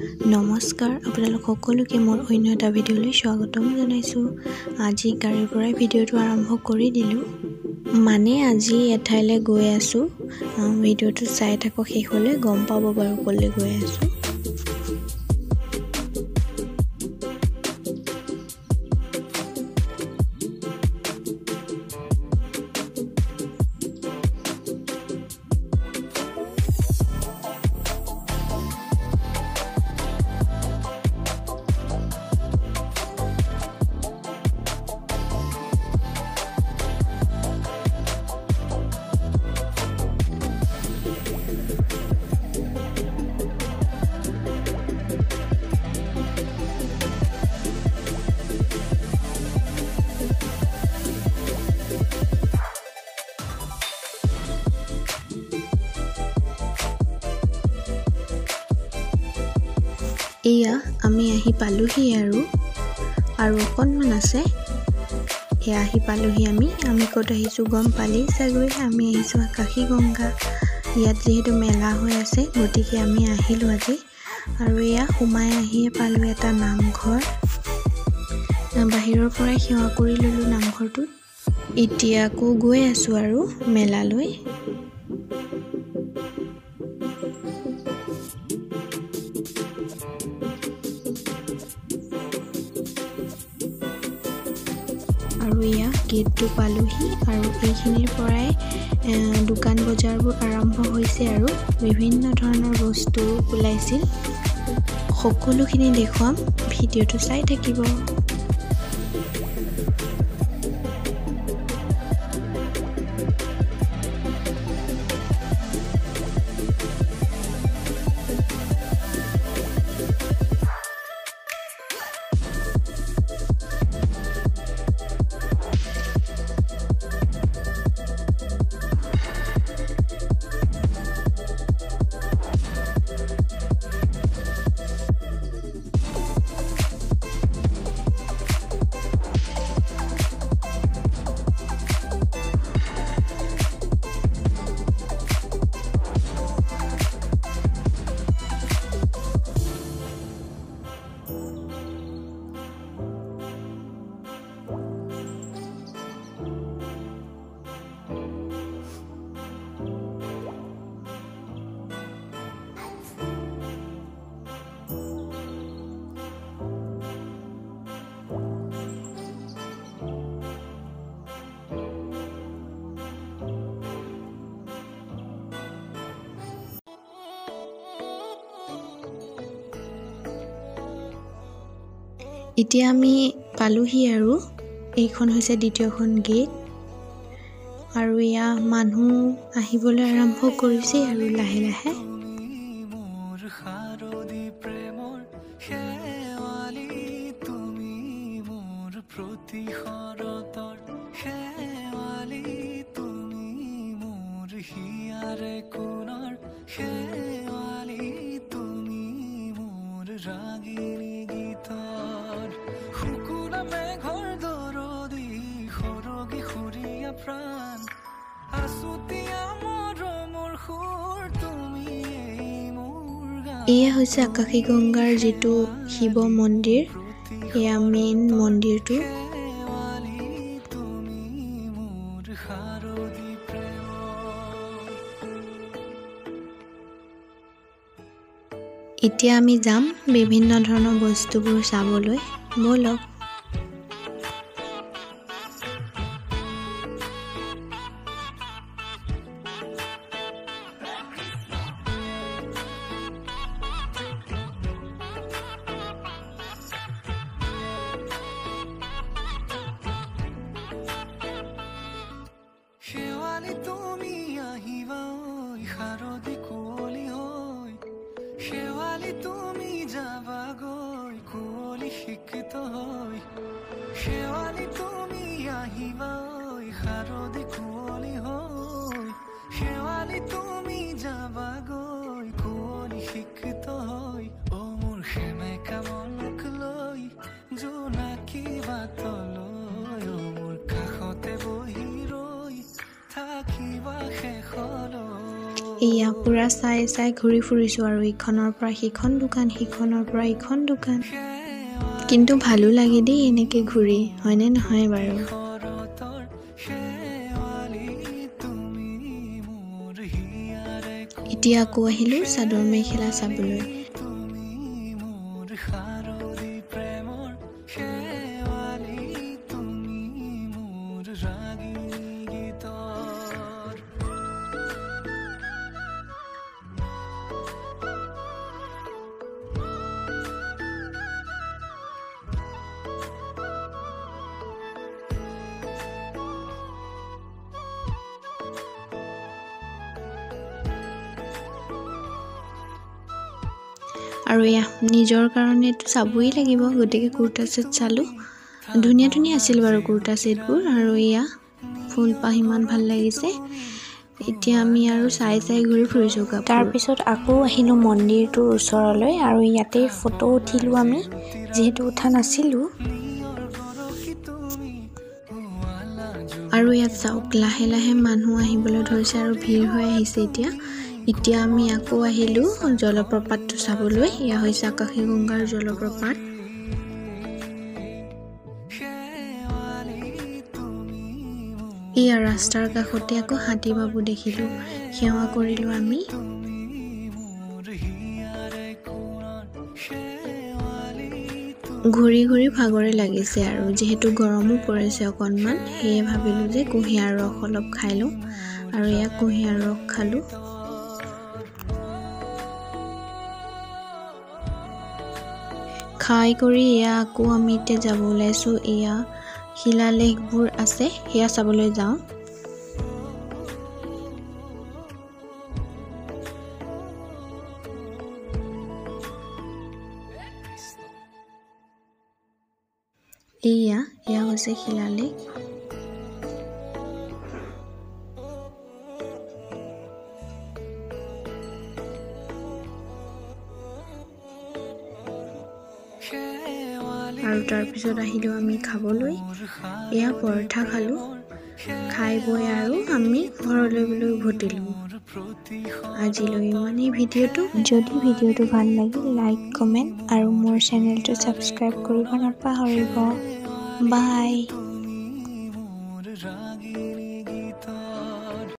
নমস্কাৰ আপোনালোক সকলোকে মোৰ অন্য এটা ভিডিঅ'লৈ স্বাগতম জনাইছোঁ। আজি গাড়ীৰ পৰাই ভিডিঅ'টো আৰম্ভ কৰি দিলোঁ। মানে আজি এঠাইলৈ গৈ আছোঁ। ভিডিঅ'টো চাই থাকক, শেষলৈ গম পাব বাৰু ক'লৈ গৈ আছোঁ। এয়া আমি আহি পালোহি আৰু অকণমান আছে। এয়া আহি পালোহি আমি ক'ত আহিছোঁ গম পালেই চাগৈ। আমি আহিছোঁ আকাশী গংগা। ইয়াত যিহেতু মেলা হৈ আছে গতিকে আমি আহিলোঁ আজি। আৰু এয়া সোমাই আহিয়ে পালোঁ এটা নামঘৰ। বাহিৰৰ পৰাই সেৱা কৰি ল'লোঁ নামঘৰটোত। এতিয়া আকৌ গৈ আছোঁ আৰু মেলালৈ। আৰু এয়া গেটটো পালোহি আৰু এইখিনিৰ পৰাই দোকান বজাৰবোৰ আৰম্ভ হৈছে আৰু বিভিন্ন ধৰণৰ বস্তু ওলাইছিল। সকলোখিনি দেখুৱাম, ভিডিঅ'টো চাই থাকিব। এতিয়া আমি পালোহি আৰু এইখন হৈছে দ্বিতীয়খন গেট। আৰু এয়া মানুহ আহিবলৈ আৰম্ভ কৰিছে আৰু লাহে লাহে। এয়া হৈছে আকাশী গংগাৰ যিটো শিৱ মন্দিৰ, এয়া মেইন মন্দিৰটো। এতিয়া আমি যাম বিভিন্ন ধৰণৰ বস্তুবোৰ চাবলৈ, ব'লক। এয়া পুৰা চাই চাই ঘূৰি ফুৰিছোঁ আৰু ইখনৰ পৰা সিখন দোকান সিখনৰ পৰা ইখন দোকান কিন্তু ভালো লাগে দেই এনেকে ঘূৰি হয়নে নহয় বাৰু এতিয়া আকৌ আহিলোঁ চাদৰ মেখেলা চাবলৈ আৰু এয়া নিজৰ কাৰণেতো চাবই লাগিব গতিকে কুৰ্তা সেট চালোঁ ধুনীয়া ধুনীয়া আছিল বাৰু কুৰ্তা সেটবোৰ আৰু এয়া ফুলপাহ ইমান ভাল লাগিছে এতিয়া আমি আৰু চাই চাই ঘূৰি ফুৰিছোঁ তাৰ পিছত আকৌ আহিলোঁ মন্দিৰটোৰ ওচৰলৈ আৰু ইয়াতে ফটো উঠিলোঁ আমি যিহেতু উঠা নাছিলোঁ আৰু ইয়াত চাওক লাহে লাহে মানুহ আহিবলৈ ধৰিছে আৰু ভিৰ হৈ আহিছে এতিয়া আমি আকৌ আহিলোঁ জলপ্ৰপাতটো চাবলৈ এয়া হৈছে আকাশীগংগাৰ জলপ্ৰপাত এয়া ৰাস্তাৰ কাষতে আকৌ হাতী বাবু দেখিলোঁ সেৱা কৰিলোঁ আমি ঘূৰি ঘূৰি ভাগৰে লাগিছে আৰু যিহেতু গৰমো পৰিছে অকণমান সেয়ে ভাবিলোঁ যে কুঁহিয়াৰ ৰস অলপ খাই লওঁ আৰু এয়া কুঁহিয়াৰ ৰস খালোঁ খাই কৰি এয়া আকৌ আমি এতিয়া যাব ওলাইছোঁ এয়া শিলালেখবোৰ আছে সেয়া চাবলৈ যাওঁ এয়া হৈছে শিলালেখ আৰু তাৰপিছত আহিলোঁ আমি খাবলৈ এয়া পৰঠা খালোঁ খাই বৈ আৰু আমি ঘৰলৈ উভতিলোঁ আজিলৈ ইমানেই ভিডিঅ'টো যদি ভিডিঅ'টো ভাল লাগিল লাইক কমেণ্ট আৰু মোৰ চেনেলটো ছাবস্ক্ৰাইব কৰিব নাপাহৰিব বাই